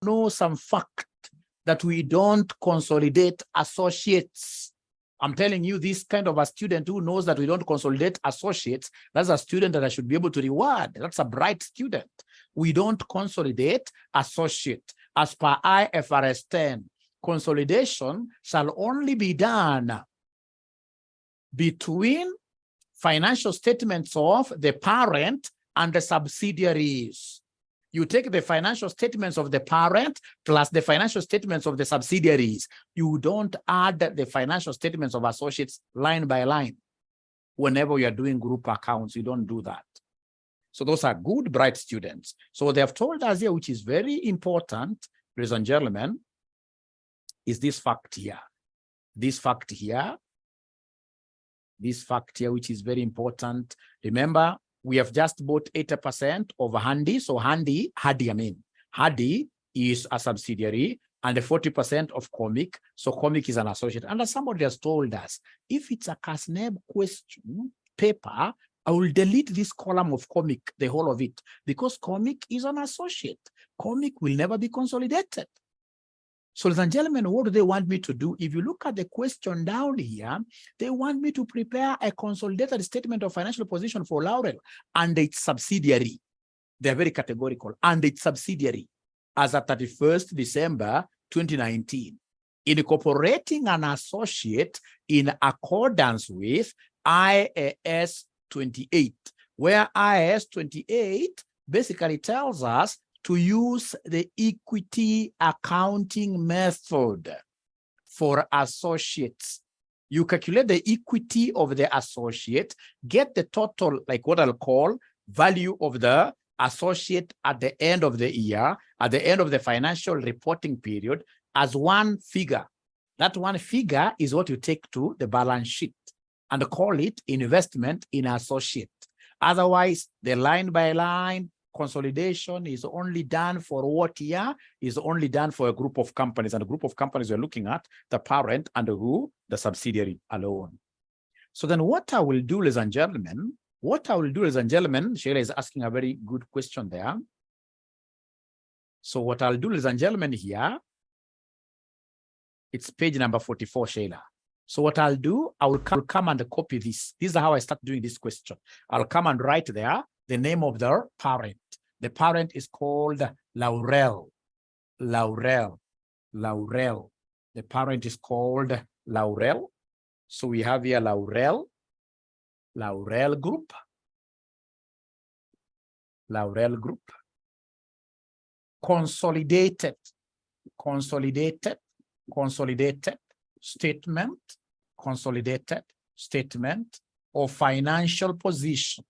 know some fact that we don't consolidate associates. I'm telling you, this kind of a student who knows that we don't consolidate associates, that's a student that I should be able to reward. That's a bright student. We don't consolidate associate. As per IFRS 10, consolidation shall only be done between financial statements of the parent and the subsidiaries. You take the financial statements of the parent plus the financial statements of the subsidiaries. You don't add the financial statements of associates line by line. Whenever we are doing group accounts, you don't do that. So those are good, bright students. So they have told us here, which is very important, ladies and gentlemen, is this fact here. This fact here, which is very important. Remember, we have just bought 80% of Handy. So Handy is a subsidiary, and the 40% of Comic. So Comic is an associate. And as somebody has told us, if it's a CASNEB question paper, I will delete this column of Comic, the whole of it, because Comic is an associate. Comic will never be consolidated. So, ladies and gentlemen, what do they want me to do? If you look at the question down here, they want me to prepare a consolidated statement of financial position for Laurel and its subsidiary. They're very categorical. And its subsidiary as at 31st December 2019, incorporating an associate in accordance with IAS 28, where IAS 28 basically tells us to use the equity accounting method for associates. You calculate the equity of the associate, get the total, like what I'll call value of the associate at the end of the year, at the end of the financial reporting period, as one figure. That one figure is what you take to the balance sheet and call it investment in associate. Otherwise, the line by line consolidation is only done for what year? Is only done for a group of companies, and a group of companies we're looking at the parent and who? The subsidiary alone. So then what I will do, ladies and gentlemen, Sheila is asking a very good question there. So what I'll do, ladies and gentlemen, here, it's page number 44, Sheila. So what I'll do, I will come and copy this. This is how I start doing this question. I'll come and write there the name of the parent. The parent is called Laurel. The parent is called Laurel. So we have here Laurel Group. Consolidated statement of financial position.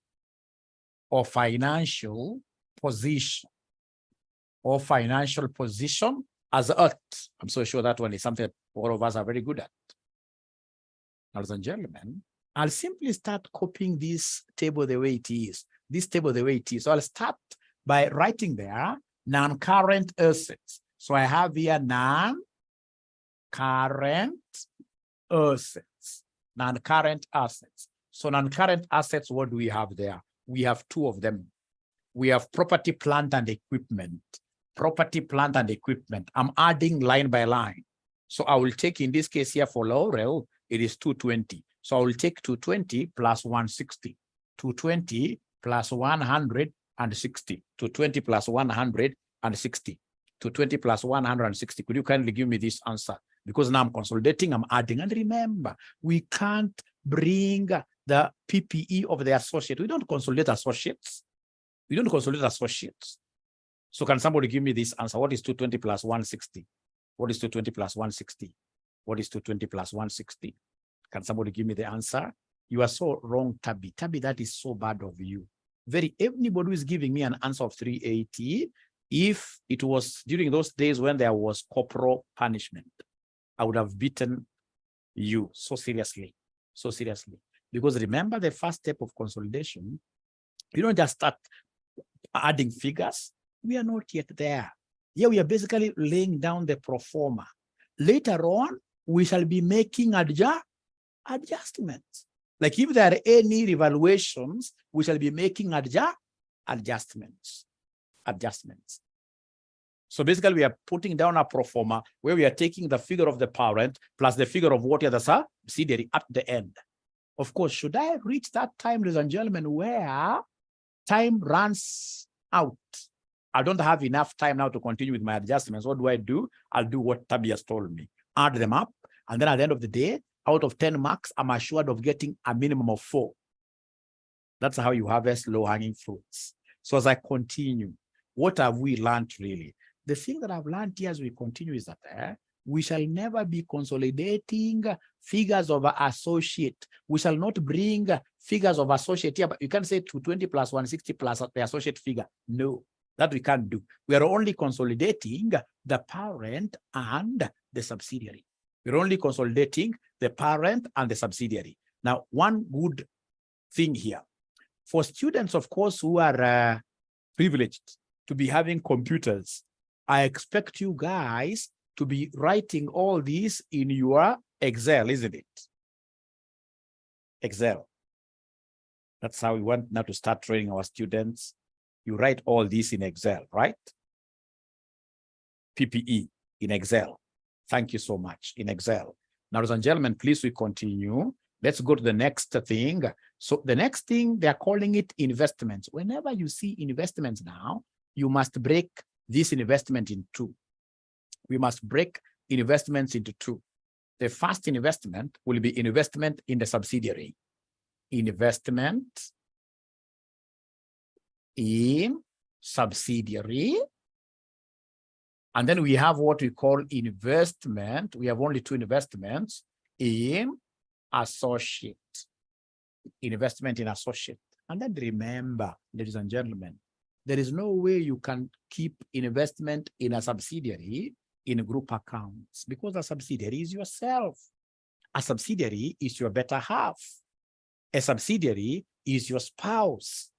As at. I'm so sure that one is something that all of us are very good at. Ladies and gentlemen, I'll simply start copying this table the way it is. So I'll start by writing there non-current assets. So I have here non-current assets. So non-current assets, what do we have there? We have two of them. We have property, plant, and equipment. I'm adding line by line. So I will take, in this case here for Laurel, it is 220. So I will take 220 plus 160. 220 plus 160. 220 plus 160. 220 plus 160. Could you kindly give me this answer? Because now I'm consolidating, I'm adding. And remember, we can't bring the PPE of the associate. We don't consolidate associates. So can somebody give me this answer? What is 220 plus 160? What is 220 plus 160? What is 220 plus 160? Can somebody give me the answer? You are so wrong, Tabby. Tabby, that is so bad of you. Anybody who is giving me an answer of 380, if it was during those days when there was corporal punishment, I would have beaten you so seriously. Because remember, the first step of consolidation, you don't just start adding figures. We are not yet there. Here we are basically laying down the pro forma. Later on, we shall be making adjustments. Like if there are any revaluations, we shall be making adjustments. So basically, we are putting down a pro forma where we are taking the figure of the parent plus the figure of what is the subsidiary at the end. Of course, should I reach that time, ladies and gentlemen, where time runs out? I don't have enough time now to continue with my adjustments. What do? I'll do what Tabi has told me. Add them up. And then at the end of the day, out of 10 marks, I'm assured of getting a minimum of 4. That's how you harvest low-hanging fruits. So as I continue, what have we learned really? The thing that I've learned here as we continue is that we shall never be consolidating figures of associate. We shall not bring figures of associate here, but you can't say 220 plus 160 plus the associate figure. No, that we can't do. We are only consolidating the parent and the subsidiary. We're only consolidating the parent and the subsidiary. Now, one good thing here, for students, of course, who are privileged to be having computers, I expect you guys to be writing all these in your Excel, isn't it? Excel. That's how we want now to start training our students. You write all these in Excel, right? PPE in Excel. Thank you so much, in Excel. Now, ladies and gentlemen, please, we continue. Let's go to the next thing. So the next thing, they're calling it investments. Whenever you see investments now, you must break this investment in 2. We must break investments into 2. The first investment will be investment in the subsidiary. Investment in subsidiary. And then we have what we call investment. We have only 2 investments in associate. Investment in associate. And then remember, ladies and gentlemen, there is no way you can keep investment in a subsidiary in group accounts because a subsidiary is yourself. A subsidiary is your better half. A subsidiary is your spouse.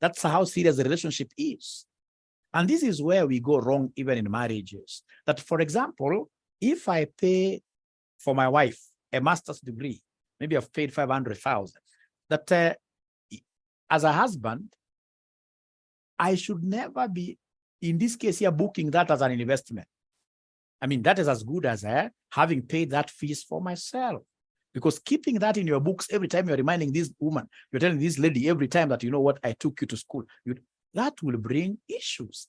That's how serious the relationship is. And this is where we go wrong even in marriages. That, for example, if I pay for my wife a master's degree, maybe I've paid 500,000, that as a husband, I should never be, in this case here, booking that as an investment. I mean, that is as good as having paid that fees for myself. Because keeping that in your books every time you're reminding this woman, you're telling this lady every time that, you know what, I took you to school, that will bring issues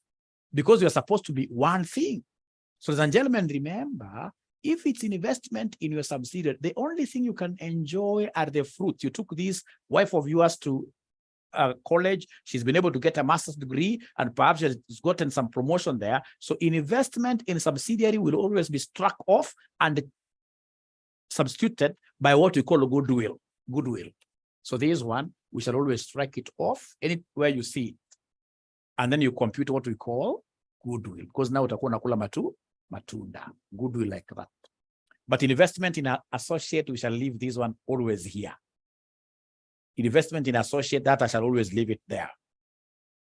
because you're supposed to be one thing. So, ladies and gentlemen, remember, if it's an investment in your subsidiary, the only thing you can enjoy are the fruits. You took this wife of yours to college, she's been able to get a master's degree, and perhaps she's gotten some promotion there. So investment in subsidiary will always be struck off and substituted by what we call a goodwill. Goodwill. So this one, we shall always strike it off anywhere you see it. And then you compute what we call goodwill, because now utakuwa nakula matunda, goodwill like that. But investment in an associate, we shall leave this one always here. Investment in associate, that I shall always leave it there.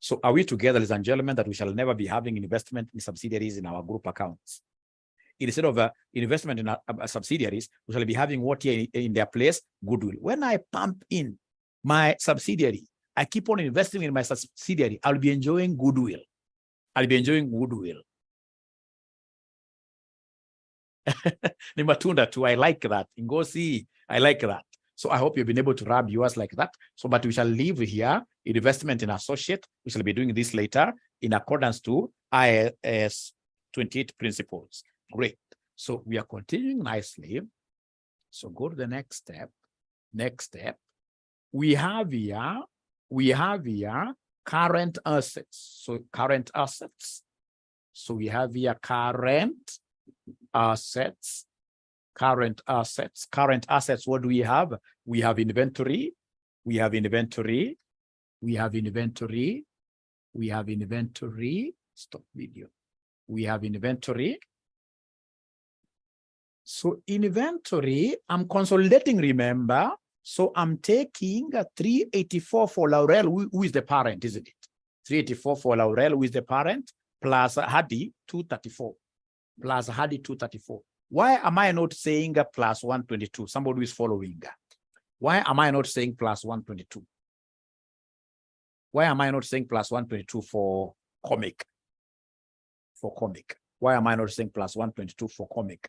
So are we together, ladies and gentlemen, that we shall never be having investment in subsidiaries in our group accounts? Instead of investment in subsidiaries, we shall be having what here in their place? Goodwill. When I pump in my subsidiary, I keep on investing in my subsidiary, I'll be enjoying goodwill. I'll be enjoying goodwill. Ni matunda too, I like that. Ngosi, I like that. So I hope you've been able to rub yours like that. So, but we shall leave here investment in associate. We shall be doing this later in accordance to IAS 28 principles. Great. So we are continuing nicely. So go to the next step. Next step. We have here current assets. So current assets. So we have here current assets. Current assets. Current assets, what do we have? We have inventory. We have inventory. We have inventory. We have inventory. Stop video. We have inventory. So inventory, I'm consolidating, remember? So I'm taking 384 for Laurel, who is the parent, isn't it? 384 for Laurel, who is the parent, plus Hadi, 234. Plus Hadi, 234. Why am I not saying plus 122? Somebody who is following. Why am I not saying plus 122? Why am I not saying plus 122 for comic? for comic. Why am I not saying plus 122 for comic?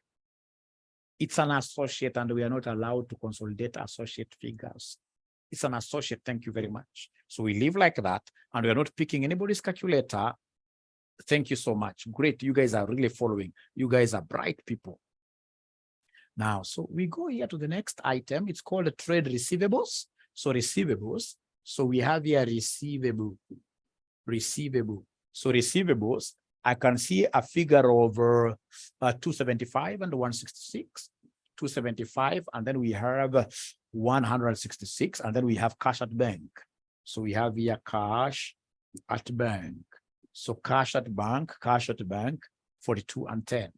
It's an associate and we are not allowed to consolidate associate figures. It's an associate, thank you very much. So we leave like that and we are not picking anybody's calculator. Thank you so much. Great, you guys are really following. You guys are bright people. Now, so we go here to the next item. It's called trade receivables. So receivables. So we have here receivable. So receivables, I can see a figure of 275 and 166, 275, and then we have 166, and then we have cash at bank. So we have here cash at bank. So cash at bank, 42 and 10.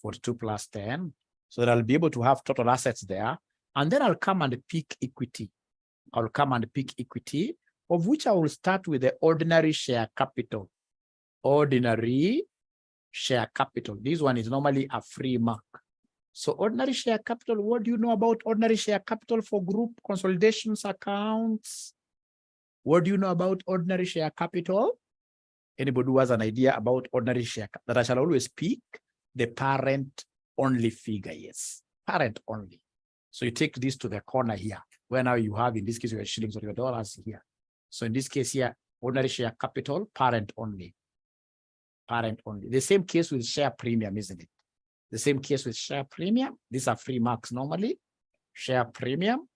42 plus 10. So that I'll be able to have total assets there. And then I'll come and pick equity. Of which I will start with the ordinary share capital. Ordinary share capital. This one is normally a free mark. So ordinary share capital, what do you know about ordinary share capital for group consolidations accounts? What do you know about ordinary share capital? Anybody who has an idea about ordinary share capital? That I shall always pick the parent only figure, yes, parent only. So you take this to the corner here, where now you have, in this case, your shillings or your dollars here. So in this case here, ordinary share capital, parent only. Parent only. The same case with share premium, isn't it? The same case with share premium. These are free marks normally. Share premium,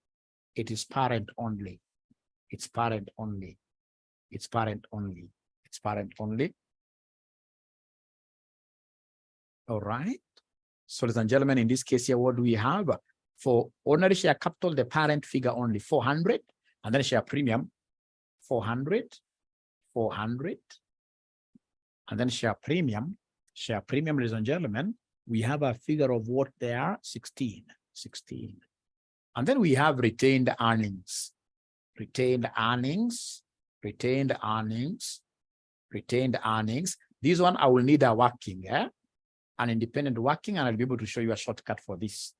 it is parent only. It's parent only. It's parent only. It's parent only. All right. So, ladies and gentlemen, in this case here, what do we have? For ordinary share capital, the parent figure only 400, and then share premium 400, 400, and then share premium, ladies and gentlemen, we have a figure of what they are, 16. And then we have retained earnings. Retained earnings. This one I will need a working, an independent working, and I'll be able to show you a shortcut for this,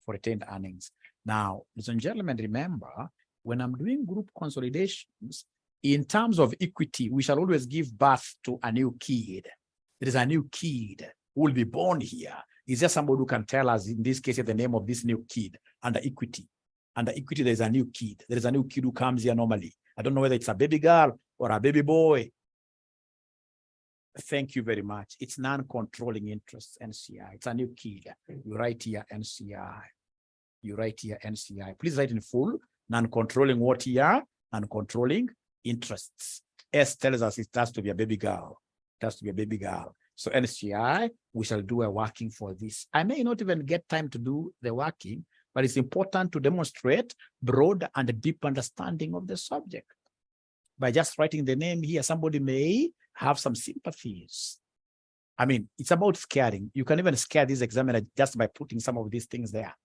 for retained earnings. Now, ladies and gentlemen, remember, when I'm doing group consolidations, in terms of equity, we shall always give birth to a new kid. There is a new kid who will be born here. Is there somebody who can tell us, in this case, the name of this new kid under equity? Under equity, there's a new kid. There is a new kid who comes here normally. I don't know whether it's a baby girl or a baby boy. Thank you very much. It's non-controlling interests, NCI. It's a new kid. You write here NCI. You write here NCI. Please write in full. Non-controlling what here? Non-controlling interests. S tells us it has to be a baby girl. It has to be a baby girl. So NCI, we shall do a working for this. I may not even get time to do the working, but it's important to demonstrate broad and deep understanding of the subject. By just writing the name here, somebody may have some sympathies. I mean, it's about scaring. You can even scare this examiner just by putting some of these things there.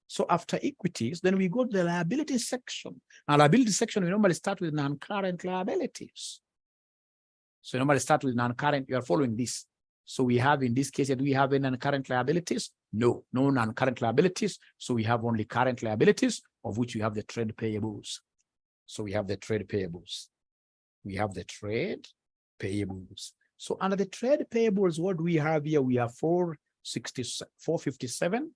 So after equities, then we go to the liability section. Now, liability section, we normally start with non-current liabilities. So normally start with non-current, you are following this. So we have, in this case, do we have any non-current liabilities? No, no non-current liabilities. So we have only current liabilities, of which we have the trade payables. So we have the trade payables. We have the trade payables. So under the trade payables, what do we have here? We have 457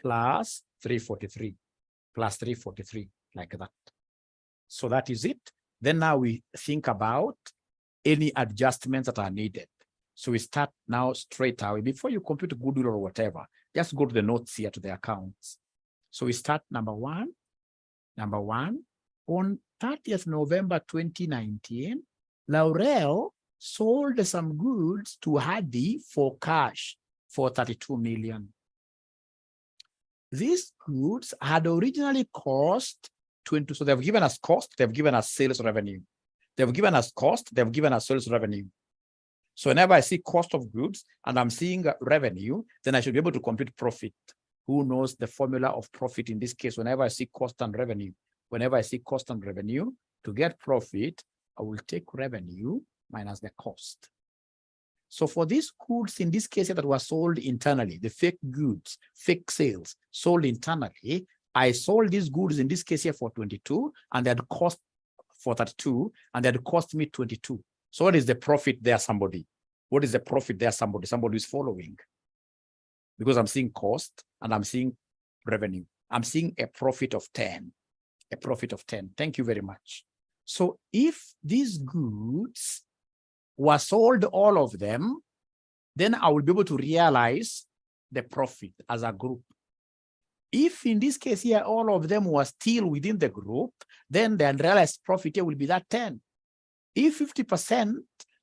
plus 343, like that. So that is it. Then now we think about any adjustments that are needed. So we start now straight away. Before you compute goodwill or whatever, just go to the notes here to the accounts. So we start number one. On 30th November 2019, Laurel sold some goods to Hadi for cash for 32 million. These goods had originally cost 20, so they've given us cost, they've given us sales revenue. They've given us cost, they've given us sales revenue. So whenever I see cost of goods and I'm seeing revenue, then I should be able to compute profit. Who knows the formula of profit in this case? Whenever I see cost and revenue, to get profit, I will take revenue minus the cost. So for these goods, in this case that were sold internally, the fake goods, fake sales sold internally, I sold these goods in this case here for 22 and they had cost for 32, and that cost me 22. So what is the profit there, somebody? What is the profit there, somebody? Somebody is following. Because I'm seeing cost and I'm seeing revenue. I'm seeing a profit of 10. A profit of 10. Thank you very much. So if these goods were sold, all of them, then I will be able to realize the profit as a group. If in this case here, all of them were still within the group, then the unrealized profit here will be that 10. If 50%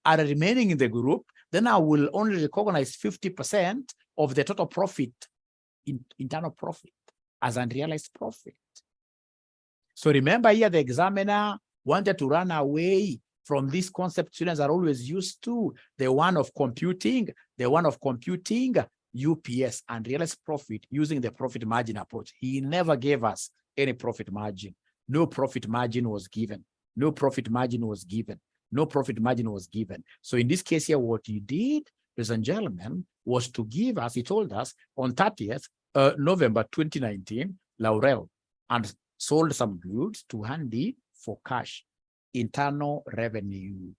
are remaining in the group, then I will only recognize 50% of the total profit, internal profit, as unrealized profit. So remember here, the examiner wanted to run away from this concept students are always used to, the one of computing UPS, unrealized profit, using the profit margin approach. He never gave us any profit margin. No profit margin was given. No profit margin was given. No profit margin was given. So in this case here, what he did, ladies and gentlemen, was to give us, he told us on 30th November 2019, Laurel and sold some goods to Handy for cash. Internal revenue,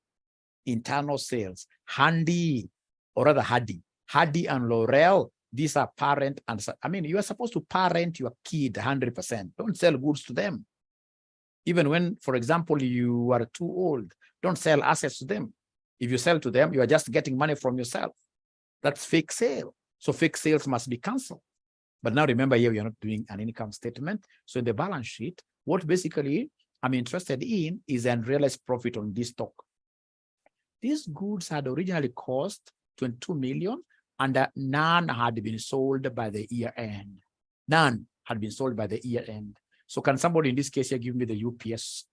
internal sales. Handy, or rather Hadi and Laurel, these are parent and, I mean, you are supposed to parent your kid 100%. Don't sell goods to them. Even when, for example, you are too old, don't sell assets to them. If you sell to them, you are just getting money from yourself. That's fake sale. So fake sales must be canceled. But now remember here, we are not doing an income statement. So in the balance sheet, what basically I'm interested in is an unrealized profit on this stock. These goods had originally cost 22 million and none had been sold by the year end. None had been sold by the year end. So can somebody in this case here give me the UPS?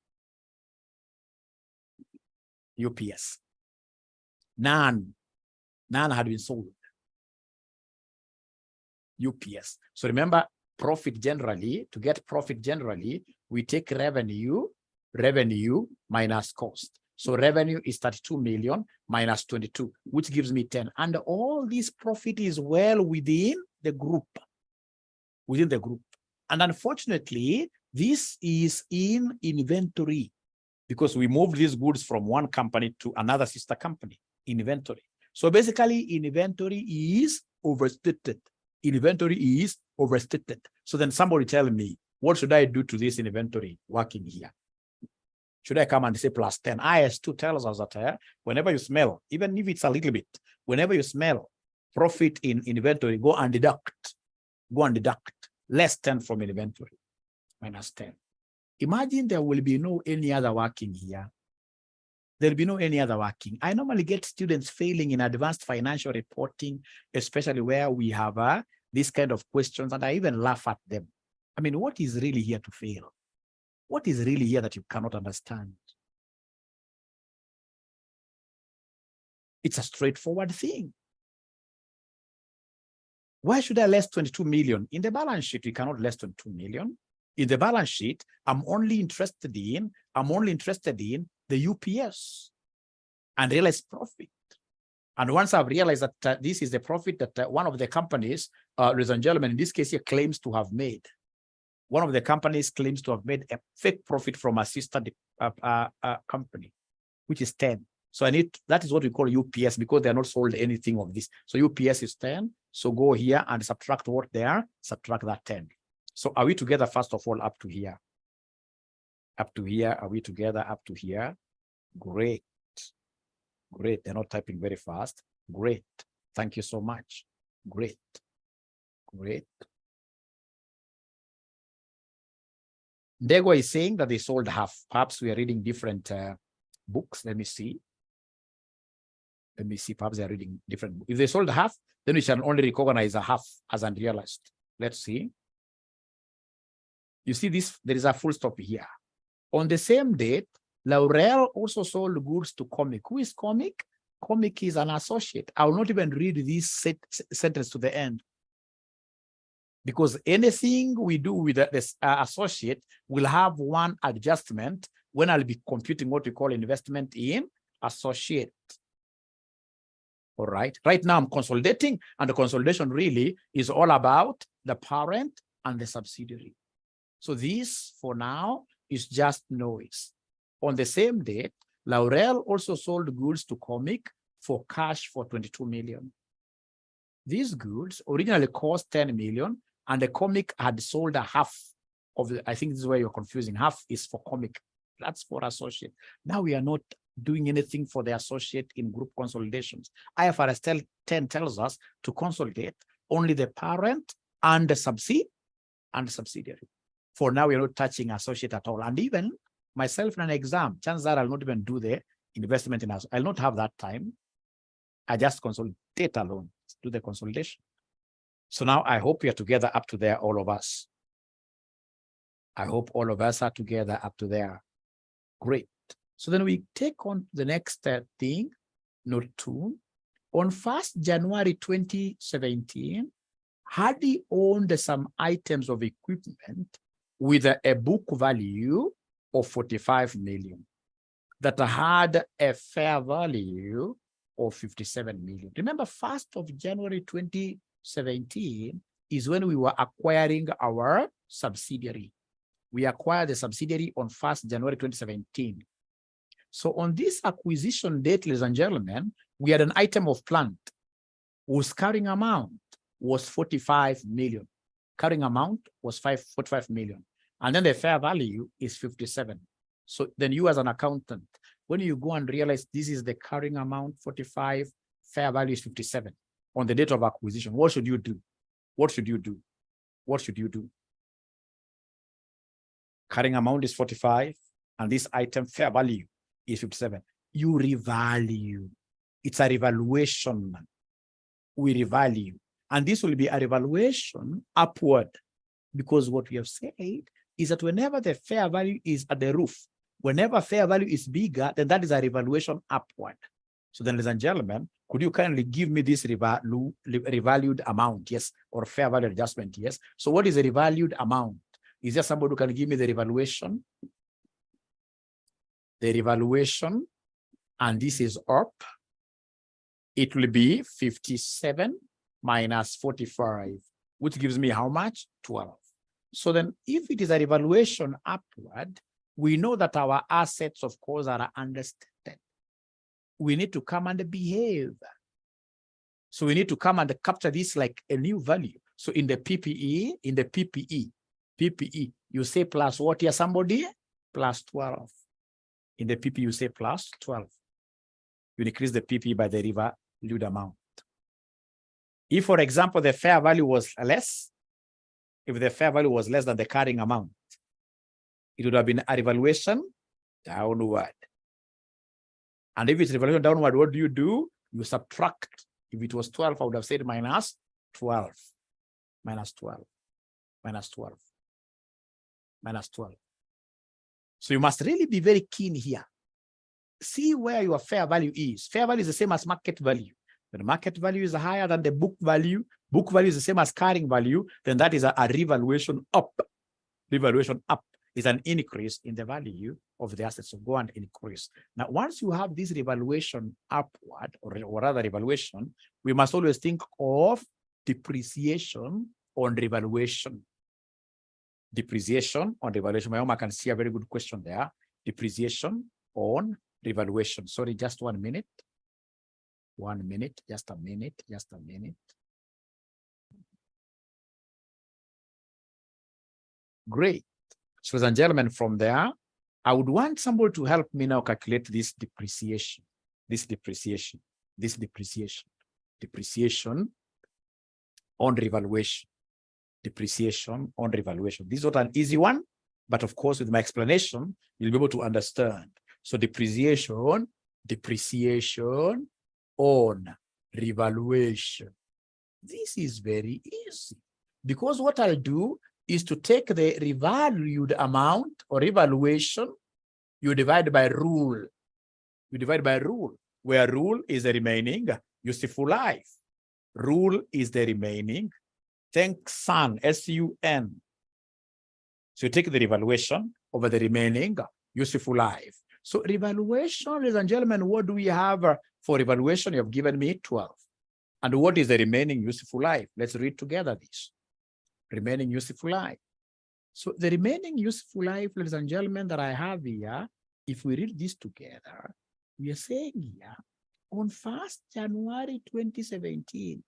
UPS. None had been sold. UPS. So remember, profit generally, to get profit generally, we take revenue minus cost. So revenue is 32 million minus 22, which gives me 10. And all this profit is well within the group. And unfortunately, this is in inventory because we moved these goods from one company to another sister company, inventory. So basically, inventory is overstated. Inventory is overstated. So then somebody tell me, what should I do to this inventory working here? Should I come and say plus 10? IS2 tells us that whenever you smell, even if it's a little bit, whenever you smell profit in inventory, go and deduct less 10 from inventory, minus 10. Imagine there will be no any other working here. There'll be no any other working. I normally get students failing in advanced financial reporting, especially where we have this kind of questions, and I even laugh at them. I mean, what is really here to fail? What is really here that you cannot understand? It's a straightforward thing. Why should I less 22 million? In the balance sheet, we cannot less 22 million. In the balance sheet, I'm only interested in the UPS and realized profit. And once I've realized that this is the profit that one of the companies, ladies and gentlemen, in this case here, claims to have made. One of the companies claims to have made a fake profit from a sister company, which is 10. So that is what we call UPS because they are not sold anything of this. So UPS is 10. So go here and subtract what they are, subtract that 10. So are we together, first of all, up to here? Up to here, are we together up to here? Great. Great. They're not typing very fast. Great. Thank you so much. Great. Great. Ndego is saying that they sold half. Perhaps we are reading different books. Let me see. Perhaps they are reading different books. If they sold half, then we shall only recognize a half as unrealized. Let's see. You see this, there is a full stop here. On the same date, Laurel also sold goods to Comic. Who is Comic? Comic is an associate. I will not even read this sentence to the end, because anything we do with this associate will have one adjustment when I'll be computing what we call investment in associate. All right. Right now I'm consolidating, and the consolidation really is all about the parent and the subsidiary. So this, for now, is just noise. on the same day, Laurel also sold goods to Comic for cash for 22 million. These goods originally cost 10 million, and the Comic had sold a half of the, I think this is where you're confusing. Half is for Comic. That's for associate. Now we are not doing anything for the associate in group consolidations. IFRS 10 tells us to consolidate only the parent and the subsidiary. For now, we are not touching associate at all. And even myself in an exam, chances are I'll not even do the investment in us. I'll not have that time. I just consolidate alone, do the consolidation. So now I hope we are together up to there, all of us. I hope all of us are together up to there. Great. So then we take on the next thing, note 2. On 1st January 2017, Hardy owned some items of equipment with a book value of 45 million that had a fair value of 57 million. Remember, 1st of January 2017 is when we were acquiring our subsidiary. We acquired the subsidiary on 1st January 2017. So on this acquisition date, ladies and gentlemen, we had an item of plant whose carrying amount was 45 million. Carrying amount was 45 million. And then the fair value is 57. So then you as an accountant, when you go and realize this is the carrying amount, 45, fair value is 57 on the date of acquisition, what should you do? What should you do? What should you do? Carrying amount is 45, and this item fair value is 57. You revalue. It's a revaluation. We revalue. And this will be a revaluation upward, because what we have said is that whenever the fair value is at the roof, whenever fair value is bigger, then that is a revaluation upward. So then, ladies and gentlemen, could you kindly give me this revalued amount? Yes. Or fair value adjustment? Yes. So what is a revalued amount? Is there somebody who can give me the revaluation? The revaluation, and this is up. It will be 57 minus 45, which gives me how much? 12. So then if it is a revaluation upward, we know that our assets, of course, are understated. We need to come and behave. So we need to come and capture this like a new value. So in the PPE, you say plus what here, somebody? Plus 12. In the PPE, you say plus 12. You decrease the PPE by the revalued amount. If, for example, the fair value was less, if the fair value was less than the carrying amount, it would have been a revaluation downward. And if it's revaluation downward, what do? You subtract. If it was 12, I would have said minus 12, minus 12, minus 12, minus 12. So you must really be very keen here. See where your fair value is. Fair value is the same as market value. When the market value is higher than the book value is the same as carrying value, then that is a revaluation up. Revaluation up is an increase in the value of the assets. So go and increase. Now, once you have this revaluation upward, or rather revaluation, we must always think of depreciation on revaluation. Depreciation on revaluation. My own, I can see a very good question there. Depreciation on revaluation. Sorry, just 1 minute. 1 minute, just a minute, just a minute. Great. So, ladies and gentlemen, from there, I would want somebody to help me now calculate this depreciation, depreciation on revaluation, depreciation on revaluation. This is not an easy one, but of course, with my explanation, you'll be able to understand. So depreciation on revaluation. This is very easy, because what I'll do is to take the revalued amount or revaluation, you divide by rule. You divide by rule, where rule is the remaining useful life. Rule is the remaining, sun, S-U-N. So you take the revaluation over the remaining useful life. So revaluation, ladies and gentlemen, what do we have for revaluation? You have given me 12. And what is the remaining useful life? Let's read together this. Remaining useful life. So the remaining useful life, ladies and gentlemen, that I have here if we read this together, we are saying here, on 1st January 2017,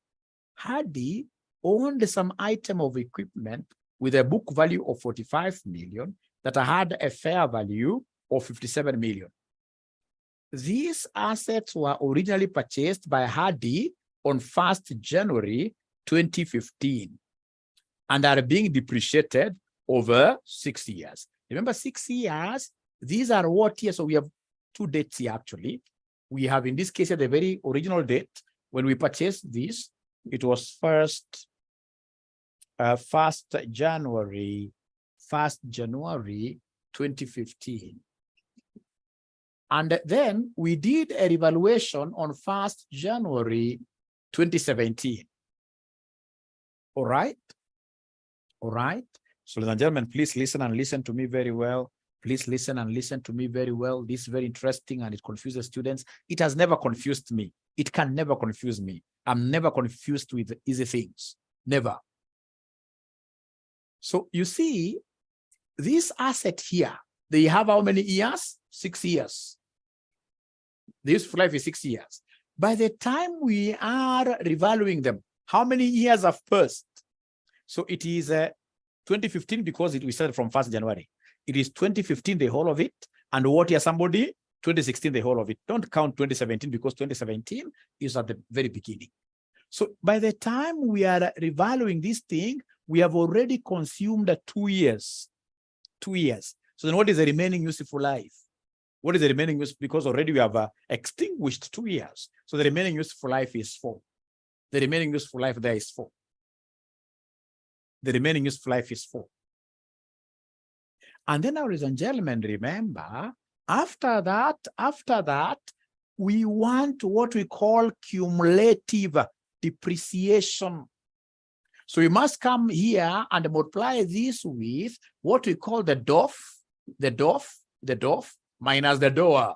Hardy owned some item of equipment with a book value of 45 million that had a fair value of 57 million. These assets were originally purchased by Hardy on 1st January 2015 and are being depreciated over 6 years. Remember, 6 years, these are what years? So we have two dates here actually. We have in this case the very original date when we purchased this. It was 1st January 2015. And then we did a revaluation on 1st January 2017. All right? All right? So ladies and gentlemen, please listen and listen to me very well. Please listen and listen to me very well. This is very interesting and it confuses students. It has never confused me. It can never confuse me. I'm never confused with easy things. Never. So you see, this asset here, they have how many years? 6 years. The useful life is 6 years. By the time we are revaluing them, how many years have passed? So it is 2015 because we started from 1st January. It is 2015, the whole of it. And what year somebody? 2016, the whole of it. Don't count 2017 because 2017 is at the very beginning. So by the time we are revaluing this thing, we have already consumed 2 years. 2 years. So then what is the remaining useful life? What is the remaining use? Because already we have extinguished 2 years. So the remaining useful life is 4. The remaining useful life there is 4. The remaining useful life is 4. And then, ladies and gentlemen, remember, after that, we want what we call cumulative depreciation. So we must come here and multiply this with what we call the DOF minus the DOA.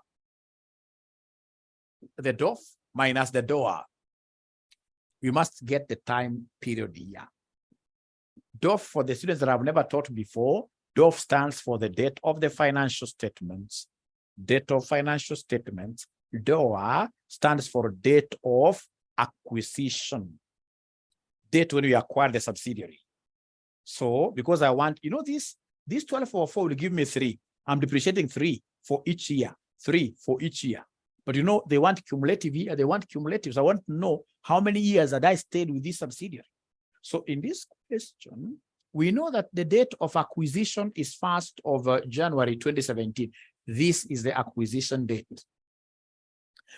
The DOF minus the DOA. We must get the time period here. DOF, for the students that I've never taught before, DOF stands for the date of the financial statements. Date of financial statements. DOA stands for date of acquisition. Date when we acquire the subsidiary. So, because I want, you know, this 1244 will give me 3. I'm depreciating 3 for each year. 3 for each year. But you know, they want cumulative here. They want cumulative. So I want to know how many years that I stayed with this subsidiary. So in this question, we know that the date of acquisition is 1st of January 2017. This is the acquisition date.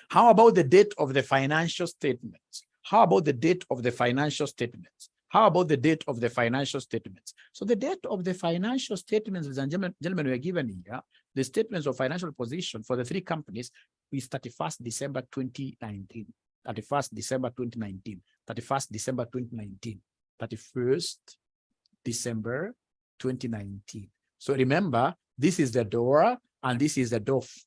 How about the date of the financial statements? How about the date of the financial statements? How about the date of the financial statements? So the date of the financial statements, ladies and gentlemen, we are given here, the statements of financial position for the 3 companies is 31st December 2019, 31st December 2019, 31st December 2019, 31st December 2019. So remember, this is the DORA and this is the DOF.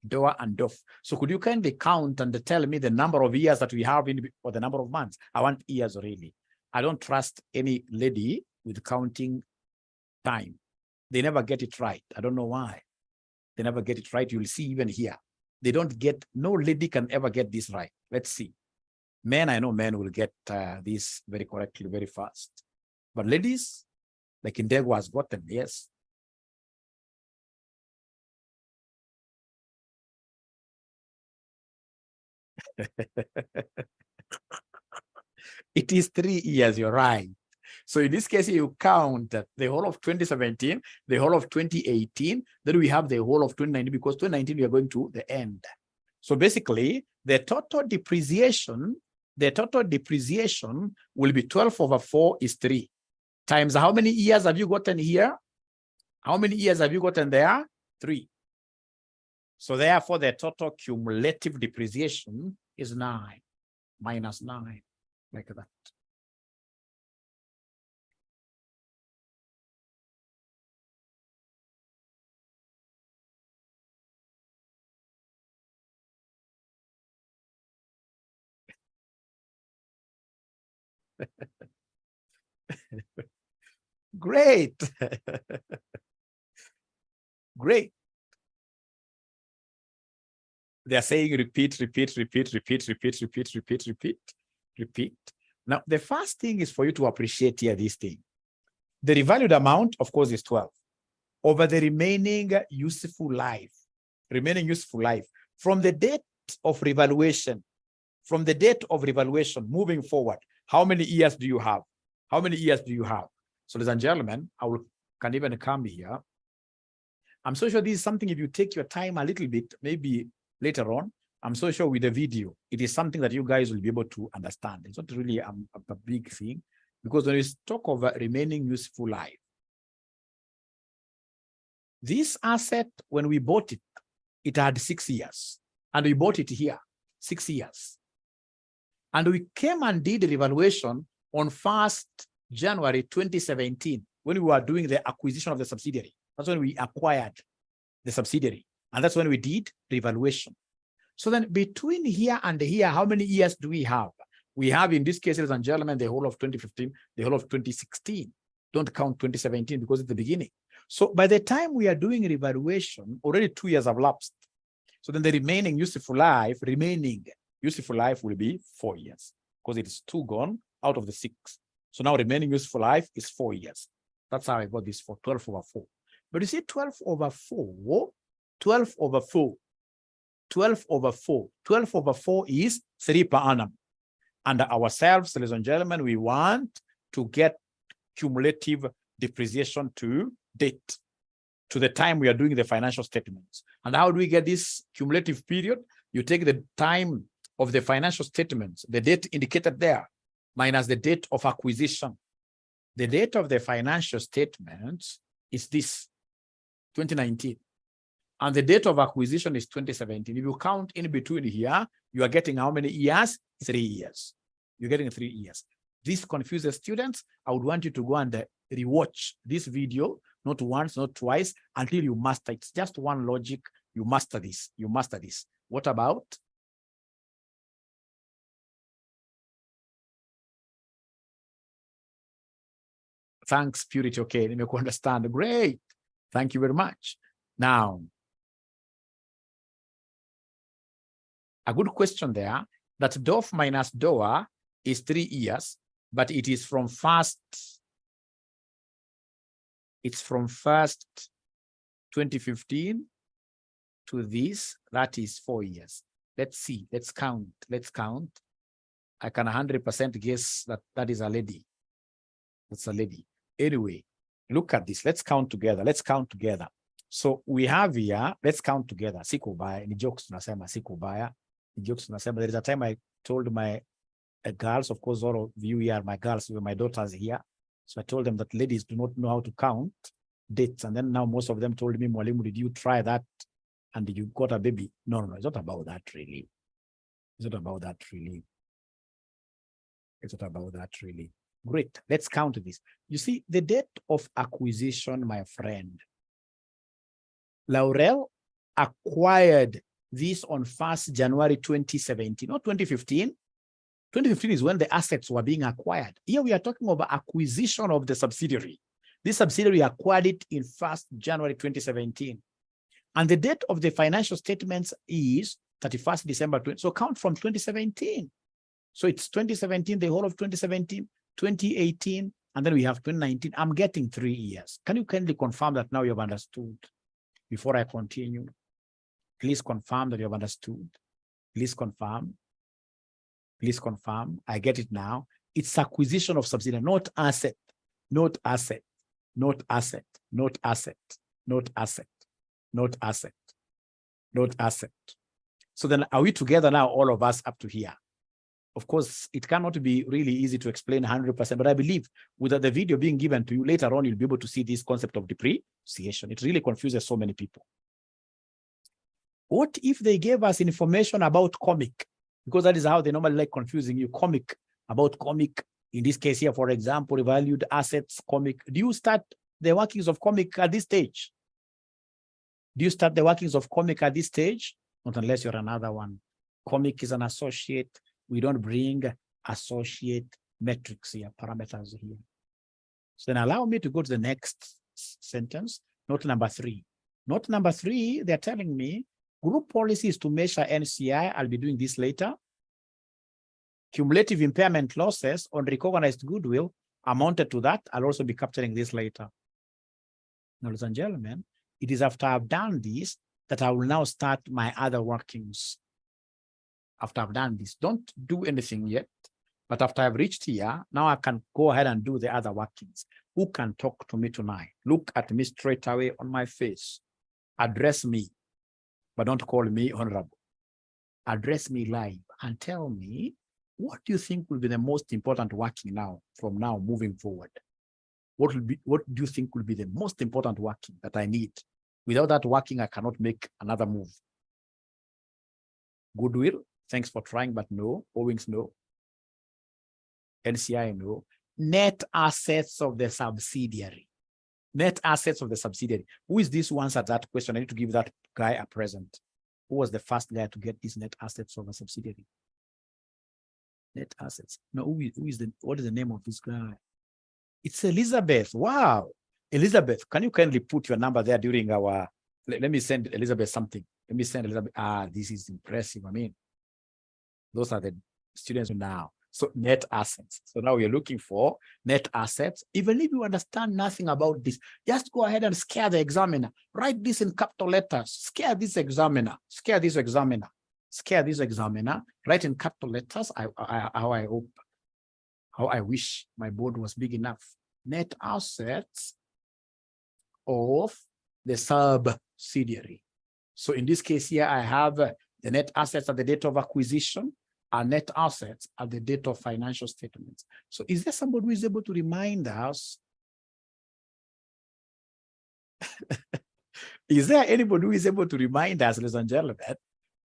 DOA and DOF. So could you kindly count and tell me the number of years that we have in, or the number of months? I want years really. I don't trust any lady with counting time. They never get it right. I don't know why. They never get it right. You'll see even here. They don't get, no lady can ever get this right. Let's see. Men, I know men will get this very correctly, very fast. But ladies, like Indego has gotten, yes. It is 3 years, you're right. So in this case, you count the whole of 2017, the whole of 2018, then we have the whole of 2019, because 2019 we are going to the end. So basically, the total depreciation will be 12 over 4 is 3. Times how many years have you gotten here? How many years have you gotten there? 3. So therefore, the total cumulative depreciation is 9 minus 9, like that. Great. Great. They're saying repeat, repeat, repeat, repeat, repeat, repeat, repeat, repeat, repeat. Now, the first thing is for you to appreciate here this thing. The revalued amount, of course, is 12 over the remaining useful life. Remaining useful life. From the date of revaluation, moving forward, how many years do you have? How many years do you have? So, ladies and gentlemen, can even come here. I'm so sure this is something, if you take your time a little bit, maybe later on, I'm so sure with the video, it is something that you guys will be able to understand. It's not really a big thing, because when we talk of remaining useful life, this asset, when we bought it, it had 6 years, and we bought it here, 6 years. And we came and did the revaluation on 1st January 2017, when we were doing the acquisition of the subsidiary. That's when we acquired the subsidiary. And that's when we did revaluation. So then between here and here, how many years do we have? We have, in this case, ladies and gentlemen, the whole of 2015, the whole of 2016. Don't count 2017 because it's the beginning. So by the time we are doing revaluation, already 2 years have lapsed. So then the remaining useful life will be 4 years, because it is 2 gone out of the 6. So now remaining useful life is 4 years. That's how I got this for 12 over 4. But you see, 12 over 4 is 3 per annum. And ourselves, ladies and gentlemen, we want to get cumulative depreciation to date, to the time we are doing the financial statements. And how do we get this cumulative period? You take the time of the financial statements, the date indicated there, minus the date of acquisition. The date of the financial statements is this, 2019. And the date of acquisition is 2017. If you count in between here, you are getting how many years? 3 years. You're getting 3 years. This confuses students. I would want you to go and rewatch this video, not once, not twice, until you master it. It's just one logic. You master this. You master this. What about? Thanks, Purity. Okay, let me understand. Great. Thank you very much. Now, a good question there, that DOF minus DOA is 3 years, but it is from first 2015 to this, that is 4 years. Let's see, let's count. I can 100% guess that that is a lady. That's a lady. Anyway, look at this. Let's count together. So we have here, let's count together. Sikubaya, ni jokes tunasema sikubaya. There is a time I told my girls, of course, all of you here are my girls, my daughters here. So I told them that ladies do not know how to count dates. And then now most of them told me, Mwalimu, did you try that? And you got a baby? No, it's not about that really. Great, let's count this. You see, the date of acquisition, my friend, Laurel acquired this on 1st January 2017, not 2015. 2015 is when the assets were being acquired. Here we are talking about acquisition of the subsidiary. This subsidiary acquired it in 1st January 2017. And the date of the financial statements is 31st December 20. So count from 2017. So it's 2017, the whole of 2017, 2018, and then we have 2019. I'm getting 3 years. Can you kindly confirm that now you have understood? Before I continue, please confirm that you have understood. Please confirm. I get it now. It's acquisition of subsidiary, not asset. So then are we together now, all of us up to here? Of course, it cannot be really easy to explain 100%, but I believe with the video being given to you later on, you'll be able to see this concept of depreciation. It really confuses so many people. What if they gave us information about comic? Because that is how they normally like confusing you. Comic, about comic. In this case here, for example, valued assets, comic. Do you start the workings of comic at this stage? Not unless you're another one. Comic is an associate. We don't bring associate metrics here, parameters here. So then allow me to go to the next sentence, note number 3. Note number 3, they're telling me, Group policy is to measure NCI. I'll be doing this later. Cumulative impairment losses on recognized goodwill amounted to that. I'll also be capturing this later. Now, ladies and gentlemen, it is after I've done this that I will now start my other workings. After I've done this, don't do anything yet. But after I've reached here, now I can go ahead and do the other workings. Who can talk to me tonight? Look at me straight away on my face. Address me, but don't call me honorable. Address me live and tell me, what do you think will be the most important working now, from now moving forward? What do you think will be the most important working that I need? Without that working, I cannot make another move. Goodwill, thanks for trying, but no. Owings, no. NCI, no. Net assets of the subsidiary. Net assets of the subsidiary. Who is this who answered that question? I need to give that guy a present. Who was the first guy to get these net assets of a subsidiary? Net assets. No, what is the name of this guy? It's Elizabeth. Wow. Elizabeth, can you kindly put your number there during our, let me send Elizabeth something. Let me send Elizabeth. This is impressive. I mean, those are the students now. So net assets. So now we're looking for net assets. Even if you understand nothing about this, just go ahead and scare the examiner. Write this in capital letters. Scare this examiner. Scare this examiner. Scare this examiner. Write in capital letters. How I wish my board was big enough. Net assets of the subsidiary. So in this case here, I have the net assets at the date of acquisition, and net assets at the date of financial statements. So is there somebody who is able to remind us? Is there anybody who is able to remind us, ladies and gentlemen?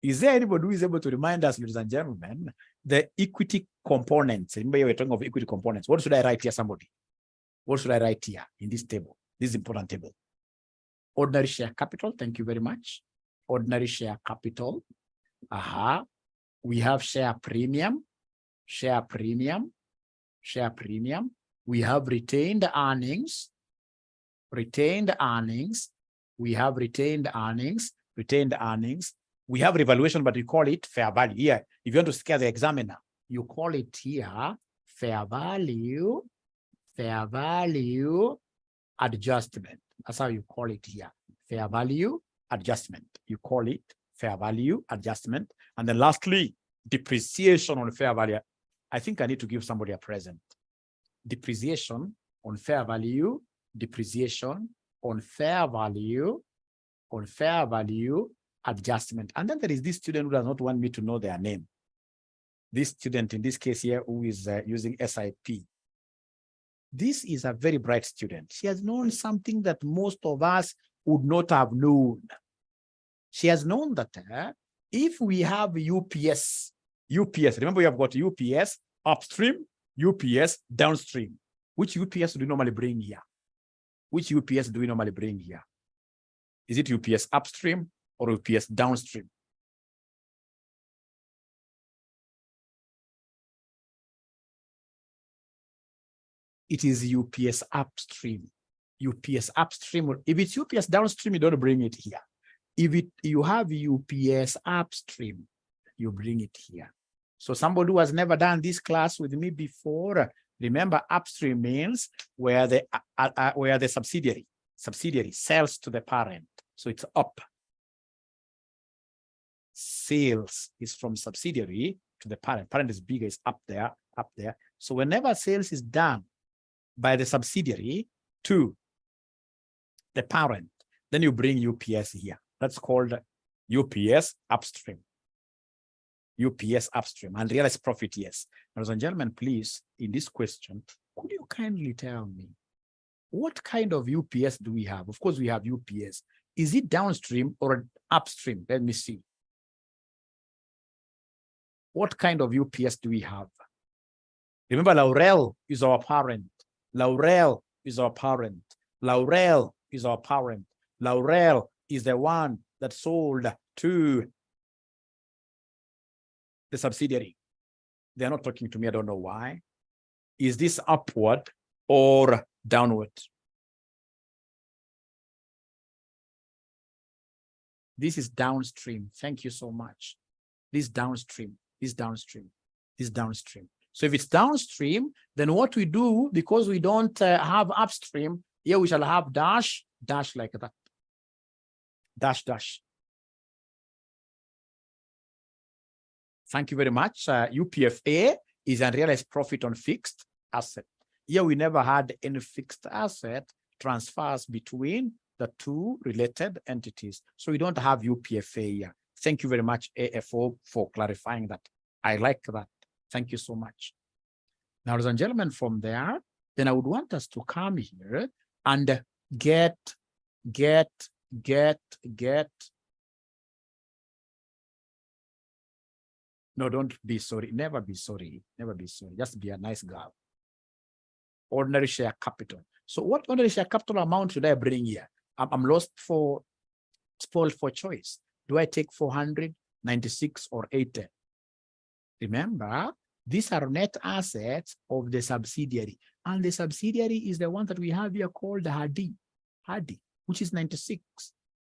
Is there anybody who is able to remind us, ladies and gentlemen, the equity components? Remember, we're talking of equity components. What should I write here, somebody? What should I write here in this table? This important table. Ordinary share capital. Thank you very much. Ordinary share capital. We have share premium, share premium, share premium. We have retained earnings, retained earnings. We have retained earnings, retained earnings. We have revaluation, but we call it fair value. Here, if you want to scare the examiner, you call it here fair value adjustment. That's how you call it here. Fair value adjustment. You call it fair value adjustment. And then lastly, depreciation on fair value. I think I need to give somebody a present. Depreciation on fair value, depreciation on fair value adjustment. And then there is this student who does not want me to know their name. This student in this case here who is using SIP. This is a very bright student. She has known something that most of us would not have known. She has known that if we have UPS, remember we have got UPS upstream, UPS downstream. Which UPS do we normally bring here? Which UPS do we normally bring here? Is it UPS upstream or UPS downstream? It is UPS upstream. UPS upstream. If it's UPS downstream, you don't bring it here. If you have UPS upstream, you bring it here. So somebody who has never done this class with me before, remember upstream means where the subsidiary sells to the parent. So it's up. Sales is from subsidiary to the parent. Parent is bigger, is up there, up there. So whenever sales is done by the subsidiary to the parent, then you bring UPS here. That's called UPS upstream. UPS upstream and realized profit, yes. Ladies and gentlemen, please, in this question, could you kindly tell me what kind of UPS do we have? Of course, we have UPS. Is it downstream or upstream? Let me see. What kind of UPS do we have? Remember, Laurel is our parent. Laurel is our parent. Laurel is our parent. Laurel is the one that sold to the subsidiary. They're not talking to me. I don't know why. Is this upward or downward? This is downstream. Thank you so much. This downstream, this downstream, this downstream. So if it's downstream, then what we do, because we don't have upstream, here we shall have dash, dash like that. Dash, dash. Thank you very much. UPFA is unrealized profit on fixed asset. Here we never had any fixed asset transfers between the two related entities. So we don't have UPFA here. Thank you very much, AFO, for clarifying that. I like that. Thank you so much. Now, ladies and gentlemen, from there, then I would want us to come here and get. No, don't be sorry. Never be sorry. Never be sorry. Just be a nice girl. Ordinary share capital. So what ordinary share capital amount should I bring here? I'm lost for spoiled for choice. Do I take 400, 96, or 80? Remember, these are net assets of the subsidiary. And the subsidiary is the one that we have here called Hardy, which is 96.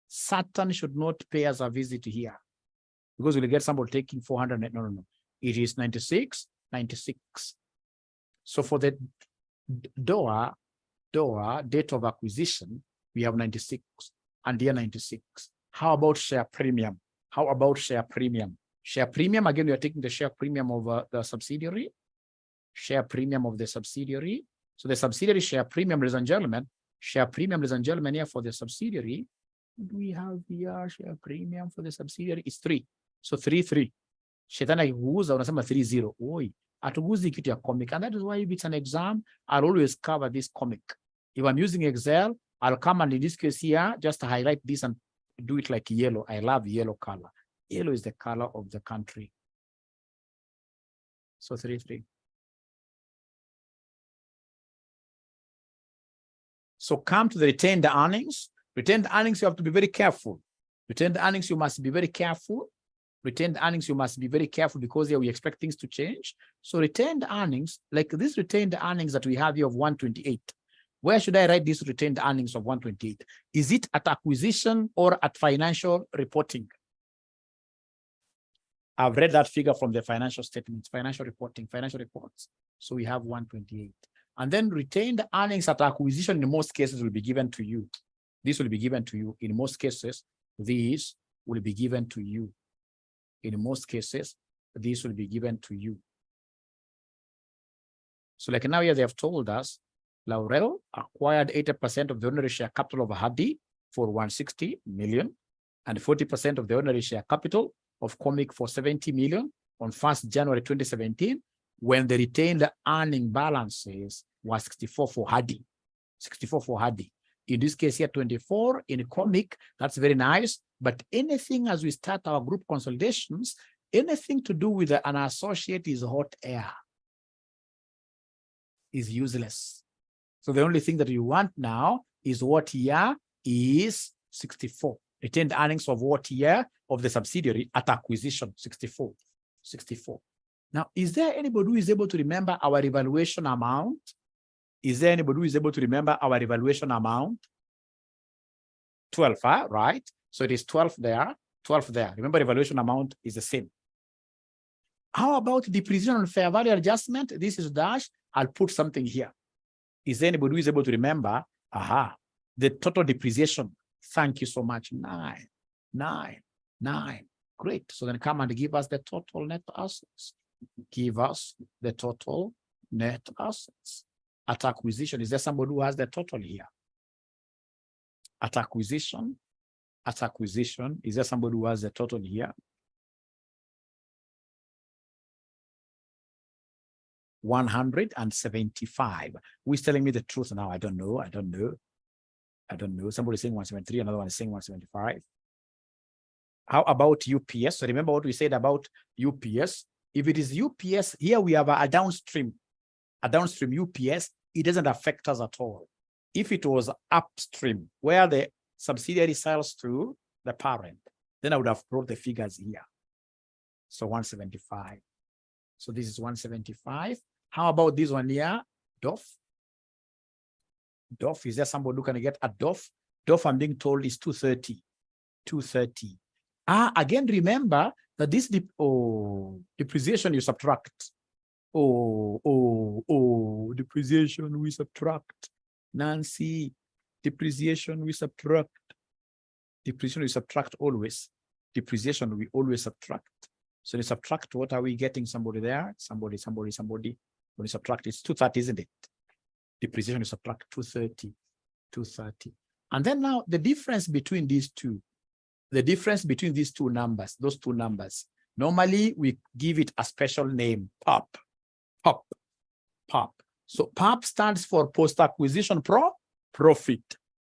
Saturn should not pay us a visit here, because we'll get somebody taking 400. No. It is 96, 96. So for the DOA, date of acquisition, we have 96, and here 96. How about share premium? How about share premium? Share premium, again, we are taking the share premium of the subsidiary. Share premium of the subsidiary. So the subsidiary share premium, ladies and gentlemen, share premium, ladies and gentlemen, here for the subsidiary. We have here share premium for the subsidiary is 3. So 3. Shetani huuza unasema 30. Oi, atuguzi kitu ya comic. And that is why if it's an exam, I'll always cover this comic. If I'm using Excel, I'll come and in this case here, just highlight this and do it like yellow. I love yellow color. Yellow is the color of the country. So 3. So come to the retained earnings. Retained earnings, you have to be very careful. Retained earnings, you must be very careful. Retained earnings, you must be very careful, because here we expect things to change. So retained earnings, like this retained earnings that we have here of 128. Where should I write this retained earnings of 128? Is it at acquisition or at financial reporting? I've read that figure from the financial statements, financial reporting, financial reports. So we have 128. And then retained earnings at acquisition in most cases will be given to you. This will be given to you. In most cases, these will be given to you. In most cases, this will be given to you. So like now here, they have told us, Laurel acquired 80% of the ordinary share capital of Hardy for 160 million and 40% of the ordinary share capital of Comic for 70 million on 1st January 2017, when the retained earning balances was 64 for Hardy. 64 for Hardy. In this case here, 24 in Comic. That's very nice. But anything as we start our group consolidations, anything to do with an associate is hot air, is useless. So the only thing that you want now is what year is 64. Retained earnings of what year of the subsidiary at acquisition, 64. Now, is there anybody who is able to remember our evaluation amount? Is there anybody who is able to remember our evaluation amount? 12, right? So it is 12 there, 12 there. Remember, evaluation amount is the same. How about depreciation on fair value adjustment? This is dash. I'll put something here. Is there anybody who is able to remember? The total depreciation. Thank you so much. 9. Great. So then come and give us the total net assets. Give us the total net assets. At acquisition, is there somebody who has the total here? At acquisition, is there somebody who has the total here? 175. Who is telling me the truth now? I don't know. Somebody is saying 173, another one is saying 175. How about UPS? So remember what we said about UPS. If it is UPS, here we have a downstream UPS, it doesn't affect us at all. If it was upstream, where the subsidiary sells to the parent, then I would have brought the figures here. So 175. So this is 175. How about this one here? DOF. Is there somebody who can get a DOF? DOF, I'm being told, is 230. 230. Again, remember that this depreciation you subtract. Depreciation we subtract. Nancy, depreciation we subtract. Depreciation we subtract always. Depreciation we always subtract. So you subtract, what are we getting? Somebody there? Somebody. When you subtract, it's 230, isn't it? Depreciation you subtract 230. And then now the difference between these two, numbers, those two numbers, normally we give it a special name, PAP. So PAP stands for post-acquisition profit.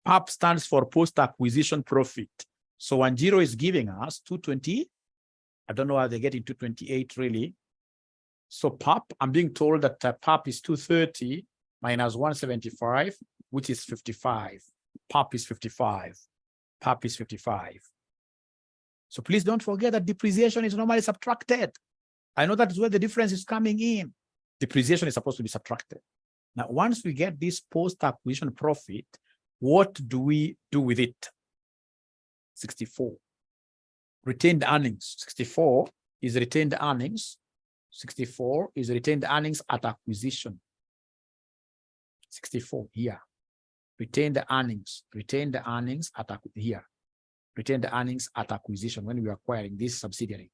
PAP stands for post-acquisition profit. So 10 is giving us 220. I don't know how they're getting 228 really. So PAP, I'm being told that PAP is 230 minus 175, which is 55. PAP is 55. So please don't forget that depreciation is normally subtracted. I know that's where the difference is coming in. Depreciation is supposed to be subtracted. Now, once we get this post-acquisition profit, what do we do with it? 64. Retained earnings. 64 is retained earnings. 64 is retained earnings at acquisition. 64 here. Retained earnings at here. Retained earnings at acquisition when we are acquiring this subsidiary.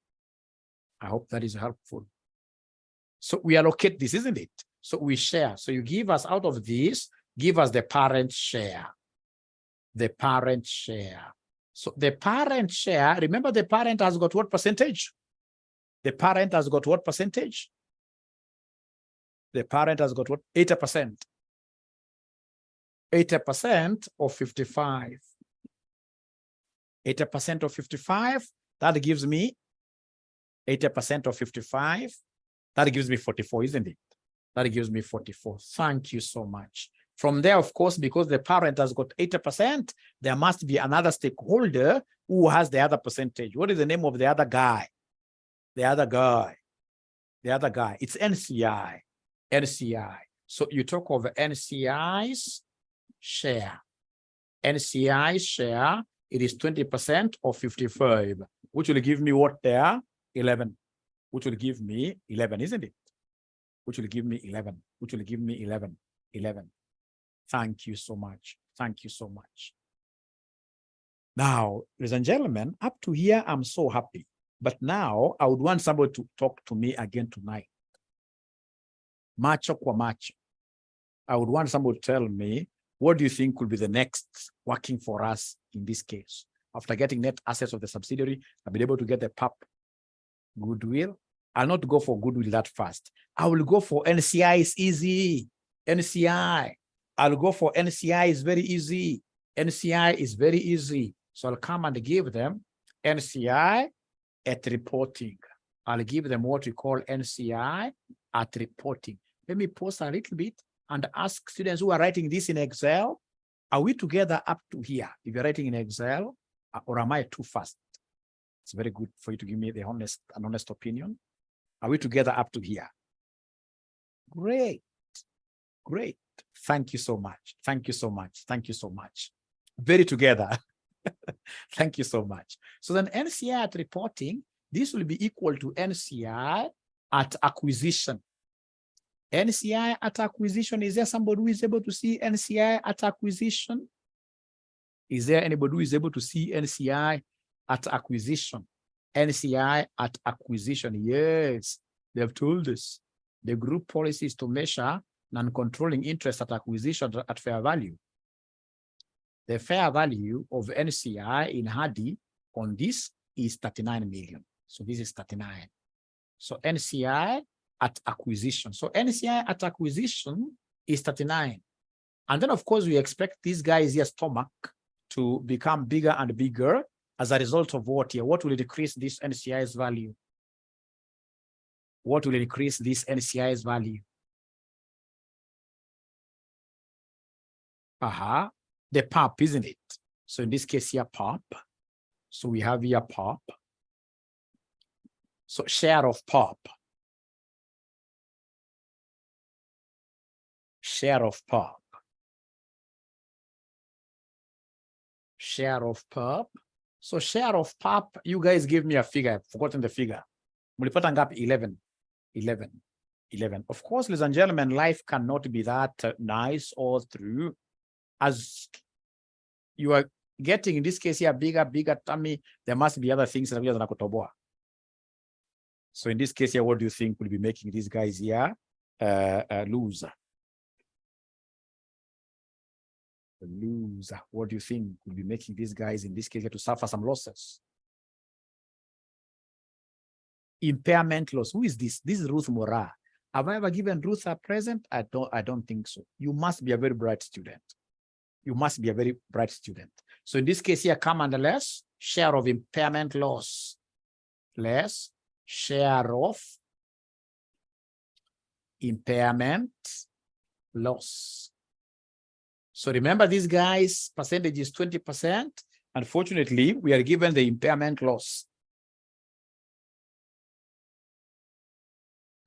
I hope that is helpful. So we allocate this, isn't it? So we share. So you give us out of this, give us the parent share. The parent share. So the parent share, remember the parent has got what percentage? The parent has got what percentage? The parent has got what? 80%. 80% of 55. 80% of 55, that gives me 80% of 55. That gives me 44, isn't it? That gives me 44. Thank you so much. From there, of course, because the parent has got 80%, there must be another stakeholder who has the other percentage. What is the name of the other guy? The other guy. It's NCI. NCI. So you talk of NCI's share. NCI's share, it is 20% of 55, which will give me what there? 11. Which will give me 11, isn't it? Which will give me 11. 11. Thank you so much. Now, ladies and gentlemen, up to here, I'm so happy. But now, I would want somebody to talk to me again tonight. Macho kwa macho. I would want somebody to tell me, what do you think could be the next working for us in this case? After getting net assets of the subsidiary, I'll be able to get the PAP goodwill. I'll not go for goodwill that fast. I will go for NCI. Is easy. NCI. I'll go for NCI. Is very easy. NCI is very easy. So I'll come and give them NCI at reporting. I'll give them what we call NCI at reporting. Let me pause a little bit and ask students who are writing this in Excel, are we together up to here? If you're writing in Excel, or am I too fast? It's very good for you to give me the honest opinion. Are we together up to here? Great. Thank you so much. Very together. Thank you so much. So then NCI at reporting, this will be equal to NCI at acquisition. NCI at acquisition, is there somebody who is able to see NCI at acquisition? Is there anybody who is able to see NCI at acquisition? NCI at acquisition, yes, they have told us. The group policy is to measure non-controlling interest at acquisition at fair value. The fair value of NCI in Hardy on this is 39 million. So this is 39. So NCI at acquisition. So NCI at acquisition is 39. And then, of course, we expect these guys here stomach to become bigger and bigger as a result of what here? What will decrease this NCI's value? What will increase this NCI's value? The PAP, isn't it? So in this case here, PAP. So we have here PAP. So share of PAP. Share of PAP. Share of PAP. So share of PAP, you guys give me a figure. I've forgotten the figure. Mulipata ngapi? 11. 11. 11. Of course, ladies and gentlemen, life cannot be that nice all through. As you are getting, in this case here, bigger tummy, there must be other things that we are going to. So in this case here, what do you think will be making these guys here lose? Lose. What do you think will be making these guys in this case to suffer some losses? Impairment loss. Who is this? This is Ruth Mora. Have I ever given Ruth a present? I don't think so. You must be a very bright student. You must be a very bright student. So in this case here, come under less share of impairment loss. Less share of impairment loss. So remember, these guys' percentage is 20%. Unfortunately, we are given the impairment loss.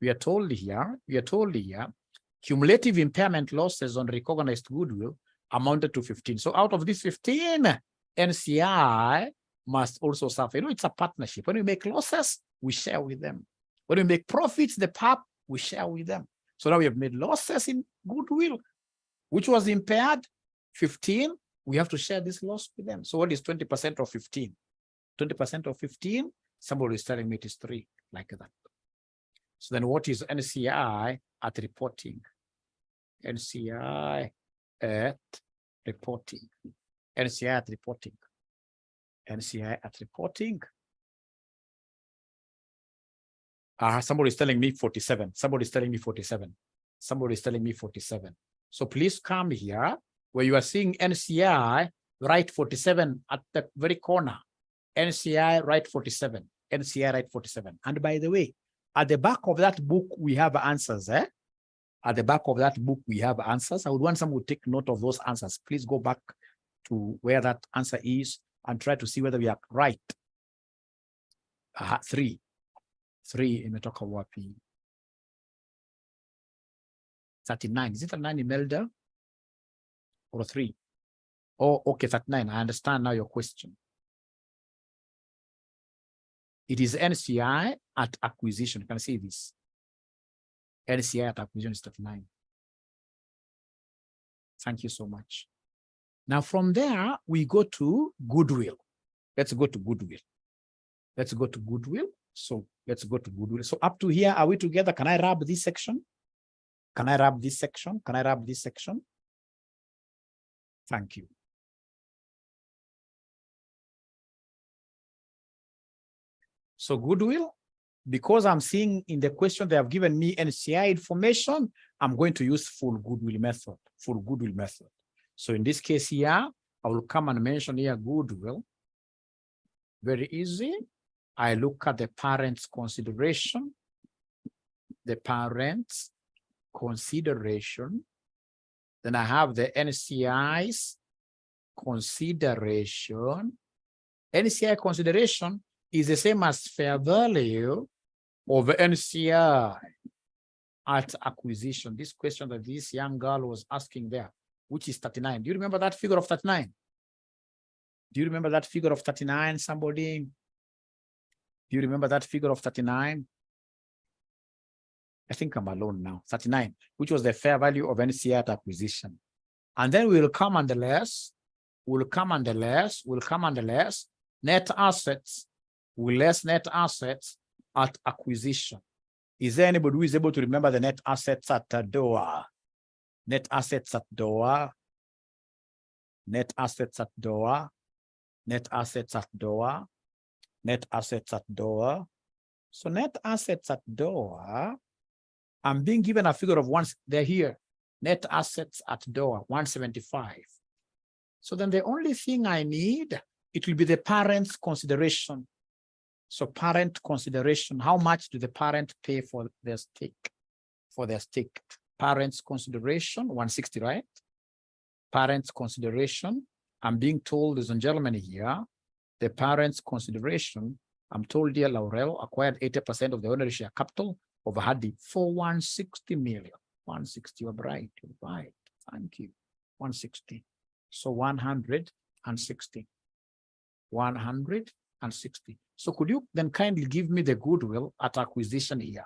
We are told here, cumulative impairment losses on recognized goodwill amounted to 15. So out of this 15, NCI must also suffer. You know, it's a partnership. When we make losses, we share with them. When we make profits, the PAP, we share with them. So now we have made losses in goodwill, which was impaired, 15. We have to share this loss with them. So what is 20% of 15? 20% of 15, somebody is telling me it is 3, like that. So then what is NCI at reporting? NCI at reporting. NCI at reporting. NCI at reporting. Somebody is telling me 47. Somebody is telling me 47. Somebody is telling me 47. So please come here where you are seeing NCI, write 47 at the very corner. NCI, write 47. NCI, write 47. And by the way, at the back of that book, we have answers. At the back of that book, we have answers. I would want someone to take note of those answers. Please go back to where that answer is and try to see whether we are right. 3 imetoka wapi? 39. Is it 39 Imelda? Or 3? Oh, okay, 39. I understand now your question. It is NCI at acquisition. You can see this. NCI at acquisition is 39. Thank you so much. Now from there, we go to goodwill. Let's go to goodwill. Let's go to goodwill. So let's go to goodwill. So up to here, are we together? Can I rub this section? Can I rub this section? Can I rub this section? Thank you. So goodwill, because I'm seeing in the question they have given me NCI information, I'm going to use full goodwill method, full goodwill method. So in this case here, I will come and mention here goodwill. Very easy. I look at the parent's consideration, the parent's consideration. Then I have the NCI's consideration. NCI consideration is the same as fair value of NCI at acquisition. This question that this young girl was asking there, which is 39. Do you remember that figure of 39? Do you remember that figure of 39, somebody? Do you remember that figure of 39? I think I'm alone now. 39, which was the fair value of NCI at acquisition. And then we'll come under less, net assets, will less net assets at acquisition. Is there anybody who is able to remember the net assets at DOA? Net assets at DOA. Net assets at DOA. Net assets at DOA. Net assets at DOA. So net assets at DOA, I'm being given a figure of once they're here. Net assets at DOA, 175. So then the only thing I need, it will be the parent's consideration. So parent consideration, how much do the parent pay for their stake? For their stake. Parent's consideration, 160, right? Parent's consideration, I'm being told, ladies and gentlemen, here, the parent's consideration, I'm told here, Laurel acquired 80% of the ordinary share capital of Hadi for 160 million. 160, you're right, thank you. 160. So 160. 160. So could you then kindly give me the goodwill at acquisition here?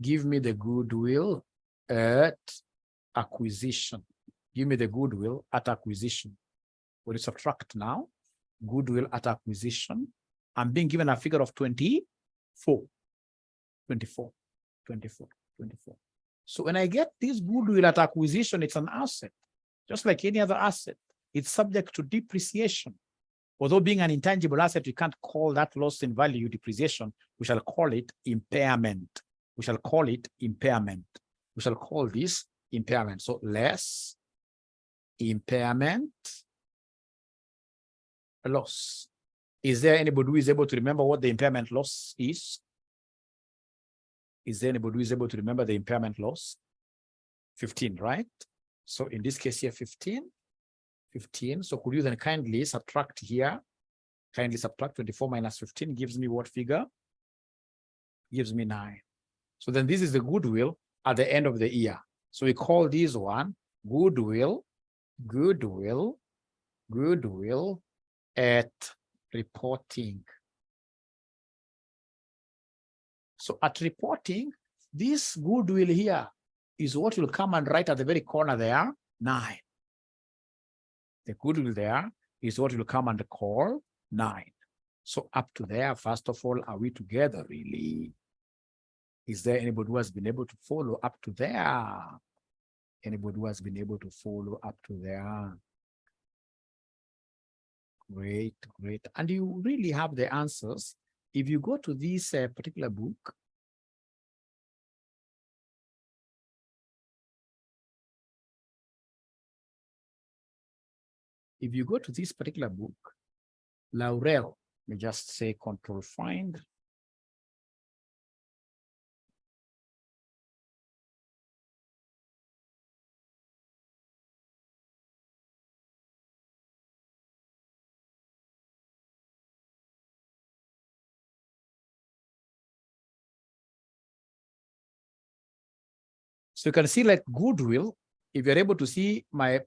Give me the goodwill at acquisition. Give me the goodwill at acquisition. What is subtract now? Goodwill at acquisition. I'm being given a figure of 24. So when I get this goodwill at acquisition, it's an asset, just like any other asset. It's subject to depreciation. Although being an intangible asset, we can't call that loss in value depreciation. We shall call it impairment. We shall call it impairment. We shall call this impairment. So less impairment loss. Is there anybody who is able to remember what the impairment loss is? Is there anybody who is able to remember the impairment loss? 15, right? So in this case here, 15. So could you then kindly subtract here? Kindly subtract 24 minus 15 gives me what figure? Gives me 9. So then this is the goodwill at the end of the year. So we call this one goodwill at reporting. So at reporting, this goodwill here is what will come and write at the very corner there, 9. The goodwill there is what will come and call 9. So up to there, first of all, are we together really? Is there anybody who has been able to follow up to there? Anybody who has been able to follow up to there? Great. And you really have the answers. If you go to this particular book, Laurel, let me just say control find. So you can see like goodwill, if you're able to see my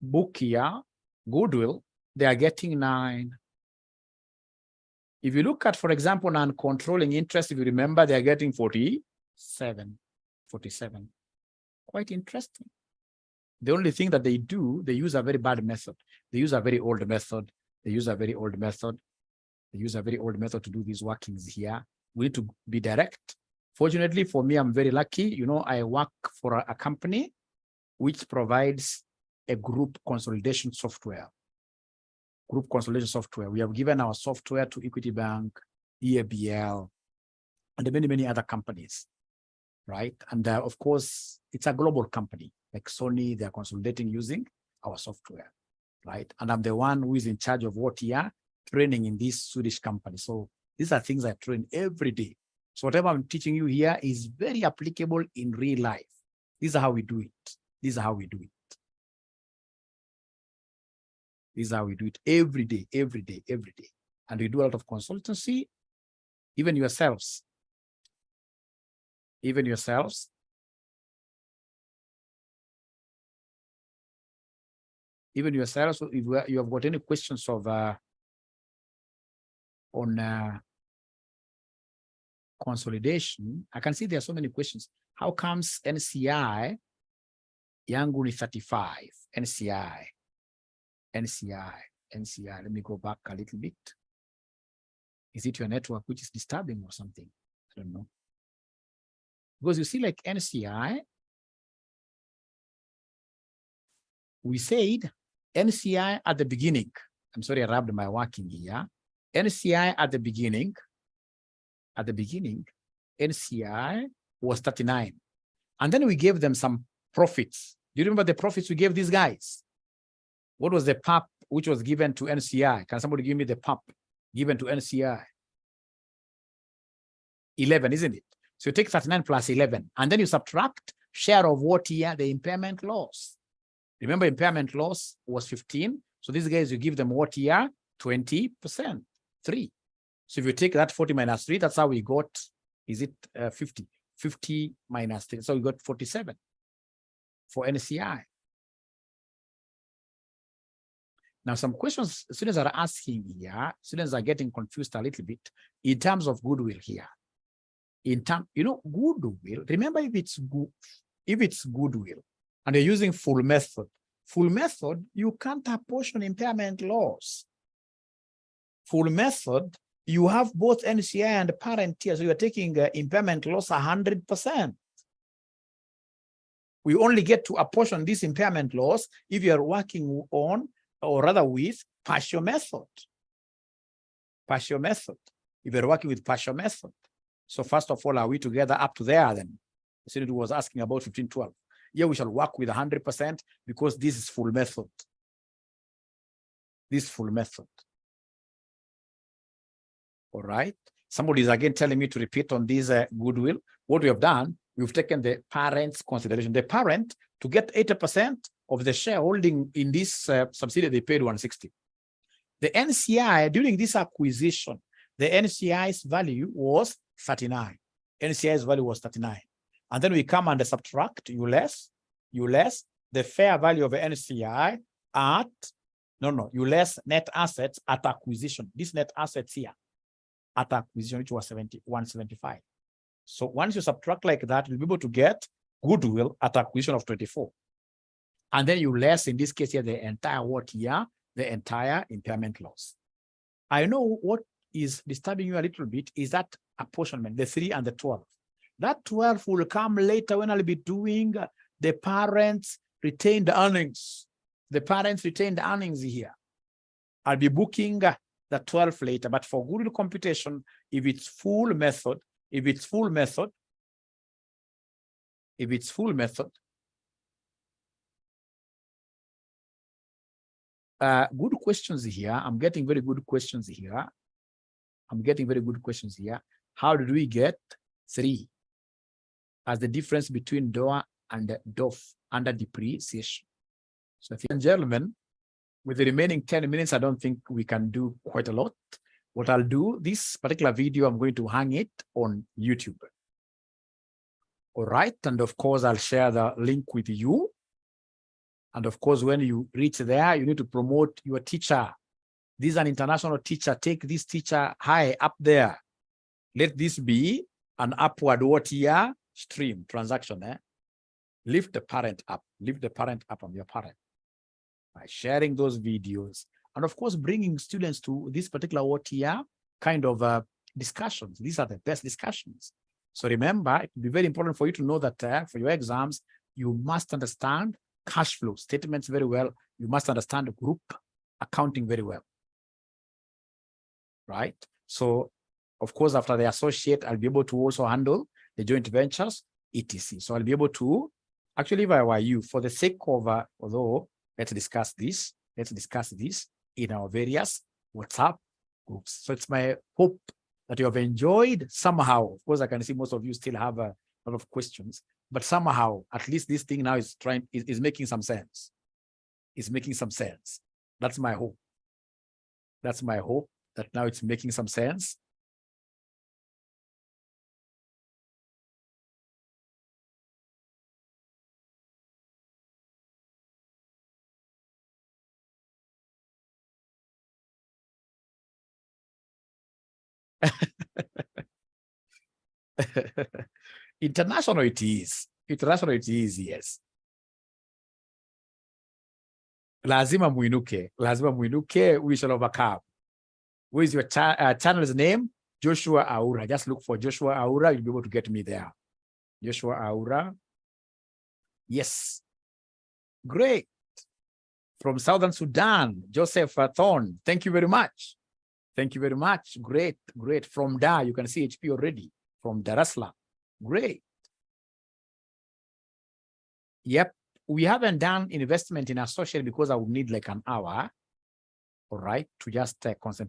book here, goodwill, they are getting 9. If you look at, for example, non-controlling interest, if you remember, they are getting 47. Quite interesting. The only thing that they do, they use a very bad method. They use a very old method. To do these workings here. We need to be direct. Fortunately for me, I'm very lucky. You know, I work for a company which provides a group consolidation software. We have given our software to Equity Bank, EABL, and many other companies, right? And of course, it's a global company like Sony. They're consolidating using our software, right? And I'm the one who is in charge of what here training in this Swedish company. So these are things I train every day. So whatever I'm teaching you here is very applicable in real life. These are how we do it. This is how we do it every day. And we do a lot of consultancy, even yourselves. So if you have got any questions of on consolidation, I can see there are so many questions. How comes NCI yangu ni 35? NCI. Let me go back a little bit. Is it your network which is disturbing or something? I don't know. Because you see, like NCI, we said NCI at the beginning. I'm sorry, I rubbed my working here. NCI at the beginning, NCI was 39. And then we gave them some profits. Do you remember the profits we gave these guys? What was the PAP which was given to NCI? Can somebody give me the PAP given to NCI? 11, isn't it? So you take 39 plus 11, and then you subtract share of what here? The impairment loss. Remember, impairment loss was 15. So these guys, you give them what here? 20%, 3. So if you take that 40 minus 3, that's how we got, is it 50? 50 minus 3. So we got 47 for NCI. Now, some questions students are asking here, students are getting confused a little bit in terms of goodwill here. In terms, goodwill, remember if it's goodwill and you're using full method, you can't apportion impairment loss. Full method, you have both NCI and parent here, so you're taking impairment loss 100%. We only get to apportion this impairment loss if you're working on, or rather with, partial method. Partial method. If you're working with partial method. So first of all, are we together up to there then? The student was asking about 1512. Here we shall work with 100% because this is full method. This full method. All right. Somebody is again telling me to repeat on this goodwill. What we have done, we've taken the parent's consideration. The parent, to get 80% of the shareholding in this subsidiary, they paid 160. The NCI, during this acquisition, the NCI's value was 39. NCI's value was 39. And then we come and subtract, you less the fair value of the NCI at, you less net assets at acquisition. This net assets here at acquisition, which was 175. So once you subtract like that, you'll be able to get goodwill at acquisition of 24. And then you less, in this case here, the entire what year? The entire impairment loss. I know what is disturbing you a little bit is that apportionment, the 3 and the 12. That 12 will come later when I'll be doing the parents' retained earnings. The parents' retained earnings here. I'll be booking the 12 later, but for goodwill computation, if it's full method, good questions here. I'm getting very good questions here. How did we get 3 as the difference between DOA and DOF under depreciation? So, gentlemen, with the remaining 10 minutes, I don't think we can do quite a lot. What I'll do, this particular video, I'm going to hang it on YouTube. All right. And of course, I'll share the link with you. And of course, when you reach there, you need to promote your teacher. This is an international teacher. Take this teacher high up there. Let this be an upward stream transaction. Lift the parent up. Lift the parent up on your parent by sharing those videos. And of course, bringing students to this particular kind of discussions. These are the best discussions. So remember, it will be very important for you to know that for your exams, you must understand cash flow statements very well. You must understand group accounting very well. Right? So, of course, after the associate, I'll be able to also handle the joint ventures, etc. So I'll be able to, actually, if I were you, for the sake of, although, let's discuss this in our various WhatsApp groups. So it's my hope that you have enjoyed somehow. Of course, I can see most of you still have a lot of questions, but somehow, at least this thing now is making some sense. It's making some sense. That's my hope. That's my hope that now it's making some sense. International it is. International it is, yes. Lazima muinuke, we shall overcome. What is your channel's name? Joshua Aura. Just look for Joshua Aura. You'll be able to get me there. Joshua Aura. Yes. Great. From Southern Sudan, Joseph Thorne. Thank you very much. Thank you very much. Great, great. From Dar, you can see HP already. From Dar es Salaam. Great. Yep. We haven't done investment in associate because I would need like an hour, all right, to just concentrate.